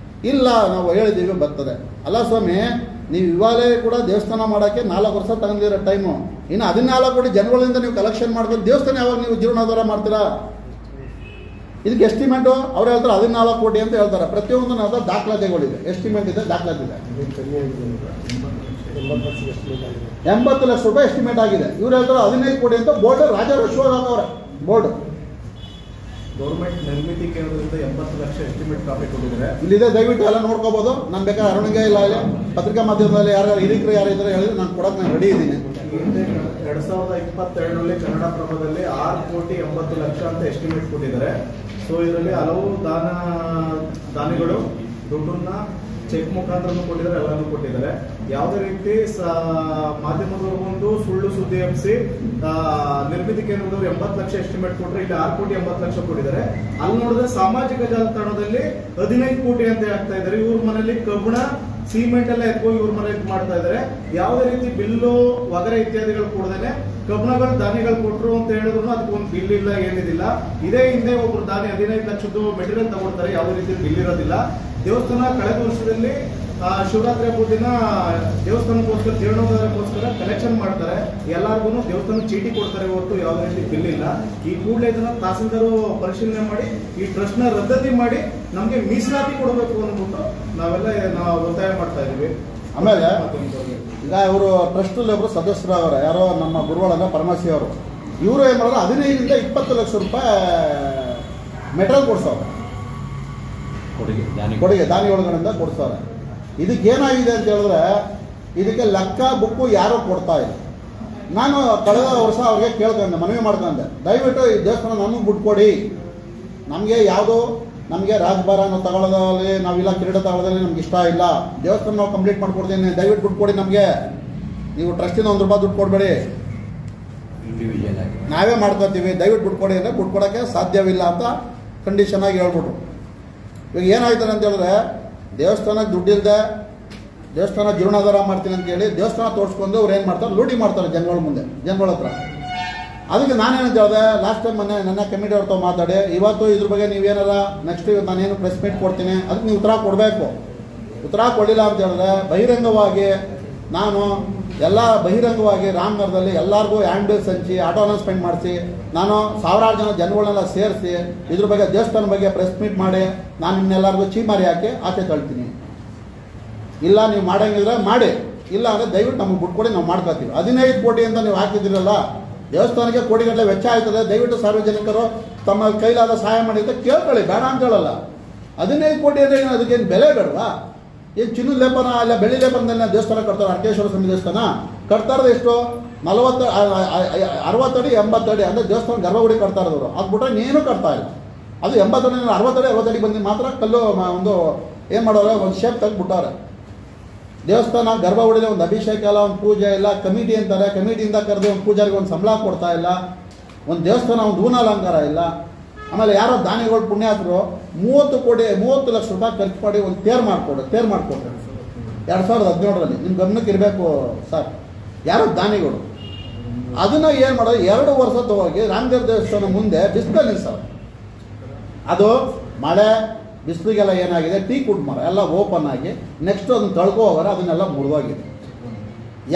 ಇಲ್ಲ ನಾವು ಹೇಳಿದ್ದೀವಿ ಬರ್ತದೆ. ಅಲ್ಲ ಸ್ವಾಮಿ, ನೀವು ಇವಾಗಲೇ ಕೂಡ ದೇವಸ್ಥಾನ ಮಾಡೋಕ್ಕೆ 4 ವರ್ಷ ತಗೊಂಡಿರೋ ಟೈಮು. ಇನ್ನು 14 ಕೋಟಿ ಜನಗಳಿಂದ ನೀವು ಕಲೆಕ್ಷನ್ ಮಾಡಬೇಕು. ದೇವಸ್ಥಾನ ಯಾವಾಗ ನೀವು ಜೀರ್ಣೋದ್ಧಾರ ಮಾಡ್ತೀರಾ? ಇದಕ್ಕೆ ಎಸ್ಟಿಮೇಟು ಅವ್ರು ಹೇಳ್ತಾರೆ 14 ಕೋಟಿ ಅಂತ ಹೇಳ್ತಾರೆ. ಪ್ರತಿಯೊಂದು ನಾವು ದಾಖಲಾತಿಗಳಿದೆ, ಎಸ್ಟಿಮೇಟ್ ಇದೆ, ದಾಖಲಾತಿ ಇದೆ. 80 ಲಕ್ಷ ರೂಪಾಯಿ ಎಸ್ಟಿಮೇಟ್ ಆಗಿದೆ. ಇವ್ರು ಹೇಳ್ತಾರೆ 15 ಕೋಟಿ ಅಂತ. ಬೋರ್ಡ್ ರಾಜಾರೋಶ್ವರ ಅವರ ಬೋರ್ಡ್ ಗೌರ್ಮೆಂಟ್ ನಿರ್ಮಿತಿ ಕೇಂದ್ರದಿಂದ 80 ಲಕ್ಷ ಎಸ್ಟಿಮೇಟ್ ಕಾಪಿ ಕೊಟ್ಟಿದ್ದಾರೆ. ಇಲ್ಲಿದೆ, ದಯವಿಟ್ಟು ಎಲ್ಲ ನೋಡ್ಕೋಬಹುದು. ನಾನು ಬೇಕಾದ್ರೆ ಅರುಣಿಗೆ ಇಲ್ಲ ಇಲ್ಲಿ ಪತ್ರಿಕಾ ಮಾಧ್ಯಮದಲ್ಲಿ ಯಾರು ಹಿರಿಕರು ಯಾರು ಇದ್ದಾರೆ ಹೇಳಿದ್ರೆ ನಾನು ಕೊಡೋಕೆ ನಾನು ರೆಡಿ ಇದ್ದೀನಿ. 2022ರಲ್ಲಿ ಕನ್ನಡಪ್ರಭದಲ್ಲಿ 6 ಕೋಟಿ 80 ಲಕ್ಷ ಅಂತ ಎಸ್ಟಿಮೇಟ್ ಕೊಟ್ಟಿದ್ದಾರೆ. ಸೊ ಇದರಲ್ಲಿ ಹಲವು ದಾನಿಗಳು ದುಡ್ಡನ್ನ ಚೆಕ್ ಮುಖಾಂತರ ಕೊಟ್ಟಿದ್ದಾರೆ, ಎಲ್ಲಾನು ಕೊಟ್ಟಿದ್ದಾರೆ. ಯಾವುದೇ ರೀತಿ ಮಾಧ್ಯಮದವ್ರಿಗೊಂದು ಸುಳ್ಳು ಸುದ್ದಿ ಹಬ್ಬಿಸಿ ನಿರ್ಮಿತಿ ಕೇಂದ್ರದವರು 80 ಲಕ್ಷ ಎಸ್ಟಿಮೇಟ್ ಕೊಟ್ಟರೆ ಇಲ್ಲಿ 6 ಕೋಟಿ 80 ಲಕ್ಷ ಕೊಟ್ಟಿದ್ದಾರೆ. ಅಲ್ಲಿ ನೋಡಿದ್ರೆ ಸಾಮಾಜಿಕ ಜಾಲತಾಣದಲ್ಲಿ 15 ಕೋಟಿ ಅಂತ ಆಗ್ತಾ ಇದ್ದಾರೆ. ಇವ್ರ ಮನೇಲಿ ಕಬ್ಬಣ ಸಿಮೆಂಟ್ ಎಲ್ಲ ಎತ್ಕೋಗಿ ಇವ್ರ ಮನೆ ಮಾಡ್ತಾ ಇದ್ದಾರೆ. ಯಾವುದೇ ರೀತಿ ಬಿಲ್ಲು ವಗರೆ ಇತ್ಯಾದಿಗಳು ಕೊಡದೇನೆ ಕಬ್ಬಣಗಳು ದಾನಿಗಳು ಕೊಟ್ಟರು ಅಂತ ಹೇಳಿದ್ರು ಅದಕ್ಕೆ ಒಂದು ಬಿಲ್ ಇಲ್ಲ, ಏನಿದಿಲ್ಲ. ಇದೇ ಹಿಂದೆ ಒಬ್ರು ದಾನಿ 15 ಲಕ್ಷದ್ದು ಮೆಟೀರಿಯಲ್ ತಗೊಳ್ತಾರೆ, ಯಾವುದೇ ರೀತಿ ಬಿಲ್ ಇರೋದಿಲ್ಲ. ದೇವಸ್ಥಾನ ಕಳೆದ ವರ್ಷದಲ್ಲಿ ಶಿವರಾತ್ರಿ ಹಬ್ಬದ ದಿನ ದೇವಸ್ಥಾನಕ್ಕೋಸ್ಕರ ಜೀರ್ಣೋದ್ಧಾರಕ್ಕೋಸ್ಕರ ಕಲೆಕ್ಷನ್ ಮಾಡ್ತಾರೆ. ಎಲ್ಲರಿಗೂ ದೇವಸ್ಥಾನ ಚೀಟಿ ಕೊಡ್ತಾರೆ, ಹೊರತು ಯಾವುದೇ ರೀತಿ ಬಿಲ್ ಇಲ್ಲ. ಈ ಕೂಡಲೇ ಇದನ್ನ ತಹಸೀಲ್ದಾರ್ ಪರಿಶೀಲನೆ ಮಾಡಿ ಈ ಟ್ರಸ್ಟ್ ನ ರದ್ದತಿ ಮಾಡಿ ನಮ್ಗೆ ಮೀಸಲಾತಿ ಕೊಡಬೇಕು ಅಂದ್ಬಿಟ್ಟು ನಾವು ಒತ್ತಾಯ ಮಾಡ್ತಾ ಇದೀವಿ. ಆಮೇಲೆ ಈಗ ಇವರು ಟ್ರಸ್ಟ್ ಒಬ್ಬರು ಸದಸ್ಯರವರ ಯಾರೋ ನಮ್ಮ ಗುರುವಾಳನ ಪರಮಾಸಿ ಅವರು, ಇವರು ಏನ್ ಮಾಡಿದ್ರೆ 15ರಿಂದ 20 ಲಕ್ಷ ರೂಪಾಯಿ ಮೆಟೀರಿಯಲ್ ಕೊಡ್ಸವ್ರೆ, ಕೊಡುಗೆ ದಾನಿಗಳಿಂದ ಕೊಡ್ಸವ್ರೆ. ಇದಕ್ಕೆ ಏನಾಗಿದೆ ಅಂತ ಹೇಳಿದ್ರೆ ಇದಕ್ಕೆ ಲೆಕ್ಕ ಬುಕ್ಕು ಯಾರೂ ಕೊಡ್ತಾ ಇಲ್ಲ. ನಾನು ಕಳೆದ ವರ್ಷ ಅವ್ರಿಗೆ ಕೇಳ್ಕೊಂಡೆ, ಮನವಿ ಮಾಡ್ಕೊಂಡೆ, ದಯವಿಟ್ಟು ಈ ದೇವಸ್ಥಾನ ನಮಗೆ ಬಿಟ್ಕೊಡಿ. ನಮಗೆ ಯಾವುದೋ ನಮಗೆ ರಾಜಭಾರ ನಾವು ತಗೊಳ್ಳೋದಲ್ಲಿ ನಾವಿಲ್ಲ ಕಿರೀಟ ತಗೊಳ್ಳೋದಲ್ಲಿ ನಮ್ಗೆ ಇಷ್ಟ ಇಲ್ಲ. ದೇವಸ್ಥಾನ ನಾವು ಕಂಪ್ಲೀಟ್ ಮಾಡ್ಕೊಡ್ತೀನಿ, ದಯವಿಟ್ಟು ದುಡ್ಡು ಕೊಡಿ ನಮಗೆ. ನೀವು ಟ್ರಸ್ಟಿಂದ 1 ರೂಪಾಯಿ ದುಡ್ಡು ಕೊಡಬೇಡಿ, ನಾವೇ ಮಾಡ್ಕೊತೀವಿ, ದಯವಿಟ್ಟು ದುಡ್ಡು ಕೊಡಿ ಅಂದರೆ ದುಡ್ಡು ಕೊಡೋಕ್ಕೆ ಸಾಧ್ಯವಿಲ್ಲ ಅಂತ ಕಂಡೀಷನ್ ಆಗಿ ಹೇಳ್ಬಿಟ್ರು. ಇವಾಗ ಏನಾಯ್ತಾರೆ ಅಂತ ಹೇಳಿದ್ರೆ ದೇವಸ್ಥಾನಕ್ಕೆ ದುಡ್ಡಿಲ್ಲದೆ ದೇವಸ್ಥಾನ ಜೀರ್ಣೋದ್ಧಾರ ಮಾಡ್ತೀನಿ ಅಂತ ಹೇಳಿ ದೇವಸ್ಥಾನ ತೋರಿಸ್ಕೊಂಡು ಅವ್ರು ಏನು ಮಾಡ್ತಾರೆ, ಲೂಟಿ ಮಾಡ್ತಾರೆ ಜನಗಳ ಮುಂದೆ, ಜನಗಳ ಹತ್ರ. ಅದಕ್ಕೆ ನಾನೇನು ಹೇಳಿದೆ ಲಾಸ್ಟ್ ಟೈಮ್ ನನ್ನ ಕಮಿಟಿ ಅವ್ರ ತಾವು ಮಾತಾಡಿ, ಇವತ್ತು ಇದ್ರ ಬಗ್ಗೆ ನೀವೇನಾರ ನೆಕ್ಸ್ಟ್ ನಾನೇನು ಪ್ರೆಸ್ ಮೀಟ್ ಕೊಡ್ತೀನಿ, ಅದಕ್ಕೆ ನೀವು ಉತ್ತರ ಕೊಡಬೇಕು. ಉತ್ತರ ಕೊಡಲಿಲ್ಲ ಅಂತ ಹೇಳಿದ್ರೆ ಬಹಿರಂಗವಾಗಿ ನಾನು ಬಹಿರಂಗವಾಗಿ ರಾಮನಗರದಲ್ಲಿ ಎಲ್ಲರಿಗೂ ಆ್ಯಂಬುಲೆನ್ಸ್ ಹಂಚಿ ಆಟೋ ಅನೌನ್ಸ್ಮೆಂಟ್ ಮಾಡಿಸಿ ನಾನು ಸಾವಿರಾರು ಜನಗಳನ್ನೆಲ್ಲ ಸೇರಿಸಿ ಇದ್ರ ಬಗ್ಗೆ ದೇವಸ್ಥಾನ ಬಗ್ಗೆ ಪ್ರೆಸ್ ಮೀಟ್ ಮಾಡಿ ನಾನು ನಿಮ್ಮೆಲ್ಲರಿಗೂ ಚೀಮಾರಿ ಹಾಕಿ ಆಚೆ ತಳ್ತೀನಿ. ಇಲ್ಲ ನೀವು ಮಾಡಂಗಿದ್ರೆ ಮಾಡಿ, ಇಲ್ಲ ಅಂದರೆ ದಯವಿಟ್ಟು ನಮಗೆ ಬಿಟ್ಕೊಡಿ, ನಾವು ಮಾಡ್ಕೊತೀವಿ. 15 ಕೋಟಿ ಅಂತ ನೀವು ಹಾಕಿದ್ದೀರಲ್ಲ, ದೇವಸ್ಥಾನಕ್ಕೆ ಕೋಟಿಗಟ್ಟಲೆ ವೆಚ್ಚ ಆಯ್ತದೆ, ದಯವಿಟ್ಟು ಸಾರ್ವಜನಿಕರು ತಮ್ಮ ಕೈಲಾದ ಸಹಾಯ ಮಾಡಿ ಅಂತ ಕೇಳ್ಕೊಳ್ಳಿ, ಬೇಡ ಅಂತ ಹೇಳಲ್ಲ. 15 ಕೋಟಿ ಅಂದರೆ ಅದಕ್ಕೇನು ಬೆಲೆ ಬೇಡವಾ? ಏನು ಚಿನ್ನದ ಲೇಪನ ಅಲ್ಲ ಬೆಳ್ಳಿ ಲೇಪನದಲ್ಲಿ ದೇವಸ್ಥಾನ ಕಟ್ತಾರೆ, ಅರ್ಕೇಶ್ವರ ಸ್ವಾಮಿ ದೇವಸ್ಥಾನ ಕಟ್ತಾ ಇರೋದು ಎಷ್ಟು 60 ಅಡಿ 80 ಅಡಿ ಅಂದರೆ ದೇವಸ್ಥಾನ ಗರ್ಭಗುಡಿ ಕಟ್ತಾ ಇರೋದು. ಅದು ಬಿಟ್ಟರೆ ಇನ್ನೇನು ಕಟ್ತಾ ಇಲ್ಲ. ಅದು 80 ಅಡಿ 60 ಅಡಿ ಬಂದು ಮಾತ್ರ ಕಲ್ಲು ಒಂದು ಏನು ಮಾಡೋರೆ, ಒಂದು ಶೇಪ್ ತೆಗೆದ್ಬಿಟ್ಟವ್ರೆ. ದೇವಸ್ಥಾನ ಗರ್ಭಗುಡಿಲಿ ಒಂದು ಅಭಿಷೇಕ ಇಲ್ಲ, ಒಂದು ಪೂಜೆ ಇಲ್ಲ, ಕಮಿಟಿ ಅಂತಾರೆ, ಕಮಿಟಿಯಿಂದ ಕರೆದು ಒಂದು ಪೂಜಾರಿಗೆ ಒಂದು ಸಂಬಳ ಕೊಡ್ತಾ ಇಲ್ಲ, ಒಂದು ದೇವಸ್ಥಾನ ಒಂದು ಹೂನಾಲಂಕಾರ ಇಲ್ಲ. ಆಮೇಲೆ ಯಾರೋ ದಾನಿಗಳು ಪುಣ್ಯಾತರು 30 ಲಕ್ಷ ರೂಪಾಯಿ ಖರ್ಚು ಮಾಡಿ ಒಂದು ತೇರು ಮಾಡಿಕೊಡ್ರು 2017ರಲ್ಲಿ. ನಿಮ್ಮ ಗಮನಕ್ಕೆ ಇರಬೇಕು ಸರ್, ಯಾರೋ ದಾನಿಗಳು ಅದನ್ನು ಏನು ಮಾಡೋದು, 2 ವರ್ಷ ತಗೋಗಿ ರಾಮದೇವ ದೇವಸ್ಥಾನ ಮುಂದೆ ಬಿಸಿಲಲ್ಲಿ ನಿಲ್ಸವ್ರೆ. ಅದು ಮಳೆ ಬಿಸಿಲಿಗೆಲ್ಲ ಏನಾಗಿದೆ, ಟೀ ಕುಡ್ ಮರ ಎಲ್ಲ ಓಪನ್ ಆಗಿ ನೆಕ್ಸ್ಟ್ ಅದನ್ನು ತಳ್ಕೊ ಹೋಗೋರೆ, ಅದನ್ನೆಲ್ಲ ಮುರಿದೋಗಿದೆ.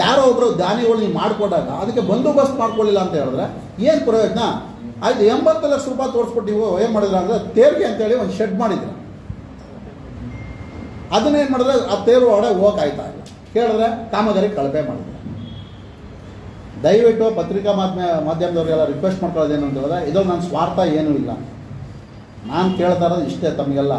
ಯಾರೋ ಒಬ್ಬರು ದಾನಿಗಳು ನೀವು ಮಾಡಿಕೊಟ್ಟಾಗ ಅದಕ್ಕೆ ಬಂದೋಬಸ್ತ್ ಮಾಡ್ಕೊಳ್ಳಿಲ್ಲ ಅಂತ ಹೇಳಿದ್ರೆ ಏನು ಪ್ರಯೋಜನ? ಆಯ್ತು 80 ಲಕ್ಷ ರೂಪಾಯಿ ತೋರಿಸ್ಬಿಟ್ಟು ನೀವು ಏನು ಮಾಡಿದ್ರ ಅಂದರೆ ತೇರಿಗೆ ಅಂತೇಳಿ ಒಂದು ಶೆಡ್ ಮಾಡಿದ್ರು. ಅದನ್ನೇನು ಮಾಡಿದ್ರೆ ಆ ತೇರು ಒಳಗಡೆ ಹೋಗಕ್ಕಾಯ್ತಾ ಇಲ್ಲ. ಕೇಳಿದ್ರೆ ಕಾಮಗಾರಿ ಕಳಪೆ ಮಾಡಿದ್ರು. ದಯವಿಟ್ಟು ಪತ್ರಿಕಾ ಮಾಧ್ಯಮದವ್ರಿಗೆಲ್ಲ ರಿಕ್ವೆಸ್ಟ್ ಮಾಡ್ಕೊಳ್ಳೋದೇನು ಅಂತ ಹೇಳಿದ್ರೆ, ಇದು ನನ್ನ ಸ್ವಾರ್ಥ ಏನೂ ಇಲ್ಲ. ನಾನು ಕೇಳ್ತಾ ಇರೋದು ಇಷ್ಟೇ ತಮಗೆಲ್ಲ.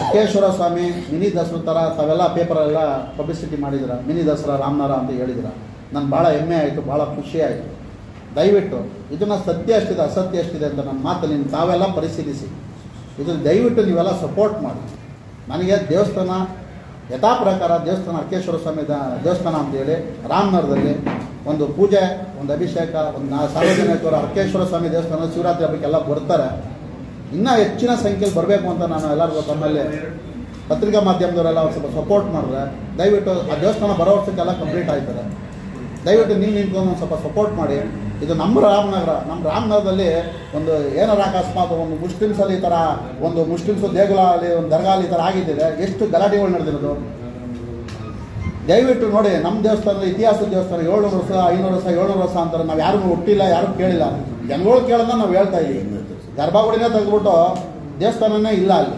ಅಕ್ಕೇಶ್ವರ ಸ್ವಾಮಿ ಮಿನಿ ದಸರಾ ಥರ ತಾವೆಲ್ಲ ಪೇಪರೆಲ್ಲ ಪಬ್ಲಿಸಿಟಿ ಮಾಡಿದ್ರ, ಮಿನಿ ದಸರಾ ರಾಮನಗರ ಅಂತ ಹೇಳಿದ್ರ. ನಾನು ಭಾಳ ಹೆಮ್ಮೆ ಆಯಿತು, ಭಾಳ ಖುಷಿ ಆಯಿತು. ದಯವಿಟ್ಟು ಇದನ್ನು ಸತ್ಯ ಎಷ್ಟಿದೆ ಅಸತ್ಯ ಎಷ್ಟಿದೆ ಅಂತ ನನ್ನ ಮಾತಲ್ಲಿ ತಾವೆಲ್ಲ ಪರಿಶೀಲಿಸಿ. ಇದನ್ನು ದಯವಿಟ್ಟು ನೀವೆಲ್ಲ ಸಪೋರ್ಟ್ ಮಾಡಿ. ನನಗೆ ದೇವಸ್ಥಾನ ಯಥಾ ಪ್ರಕಾರ ದೇವಸ್ಥಾನ ಅಕ್ಕೇಶ್ವರ ಸ್ವಾಮಿ ದೇವಸ್ಥಾನ ಅಂತೇಳಿ ರಾಮನಗರದಲ್ಲಿ ಒಂದು ಪೂಜೆ, ಒಂದು ಅಭಿಷೇಕ, ಒಂದು ಸಾರ್ವಜನಿಕರು ಅಕ್ಕೇಶ್ವರ ಸ್ವಾಮಿ ದೇವಸ್ಥಾನ ಶಿವರಾತ್ರಿ ಹಬ್ಬಕ್ಕೆಲ್ಲ ಬರ್ತಾರೆ. ಇನ್ನೂ ಹೆಚ್ಚಿನ ಸಂಖ್ಯೆಯಲ್ಲಿ ಬರಬೇಕು ಅಂತ ನಾನು ಎಲ್ಲರಿಗೂ ತಮ್ಮಲ್ಲಿ ಪತ್ರಿಕಾ ಮಾಧ್ಯಮದವರೆಲ್ಲ ಒಂದು ಸ್ವಲ್ಪ ಸಪೋರ್ಟ್ ಮಾಡಿದ್ರೆ ದಯವಿಟ್ಟು ಆ ದೇವಸ್ಥಾನ ಬರೋ ವರ್ಷಕ್ಕೆಲ್ಲ ಕಂಪ್ಲೀಟ್ ಆಯ್ತದೆ. ದಯವಿಟ್ಟು ನೀವು ನಿಂತ್ಕೊಂಡು ಒಂದು ಸ್ವಲ್ಪ ಸಪೋರ್ಟ್ ಮಾಡಿ. ಇದು ನಮ್ಮ ರಾಮನಗರದಲ್ಲಿ ಒಂದು ಏನಾರ ಅಕಸ್ಮಾತ್ ಒಂದು ಮುಸ್ಲಿಮ್ಸಲ್ಲಿ ಈ ಥರ ಒಂದು ಮುಸ್ಲಿಮ್ಸ್ ದೇಗುಲ ಅಲ್ಲಿ ಒಂದು ದರ್ಗಾ ಈ ಥರ ಆಗಿದ್ದಿದೆ, ಎಷ್ಟು ಗಲಾಟೆಗಳು ನಡೆದಿರೋದು. ದಯವಿಟ್ಟು ನೋಡಿ, ನಮ್ಮ ದೇವಸ್ಥಾನದಲ್ಲಿ ಇತಿಹಾಸದ ದೇವಸ್ಥಾನ 700 ವರ್ಷ 500 ವರ್ಷ 700 ವರ್ಷ ಅಂತಾರೆ. ನಾವು ಯಾರೂ ಹುಟ್ಟಿಲ್ಲ, ಯಾರೂ ಕೇಳಿಲ್ಲ. ಜನಗಳು ಕೇಳೋದನ್ನ ನಾವು ಹೇಳ್ತಾ ಇದ್ದೀವಿ. ಗರ್ಭಗುಡಿನೇ ತೆಗೆದುಬಿಟ್ಟು ದೇವಸ್ಥಾನನೇ ಇಲ್ಲ ಅಲ್ಲಿ.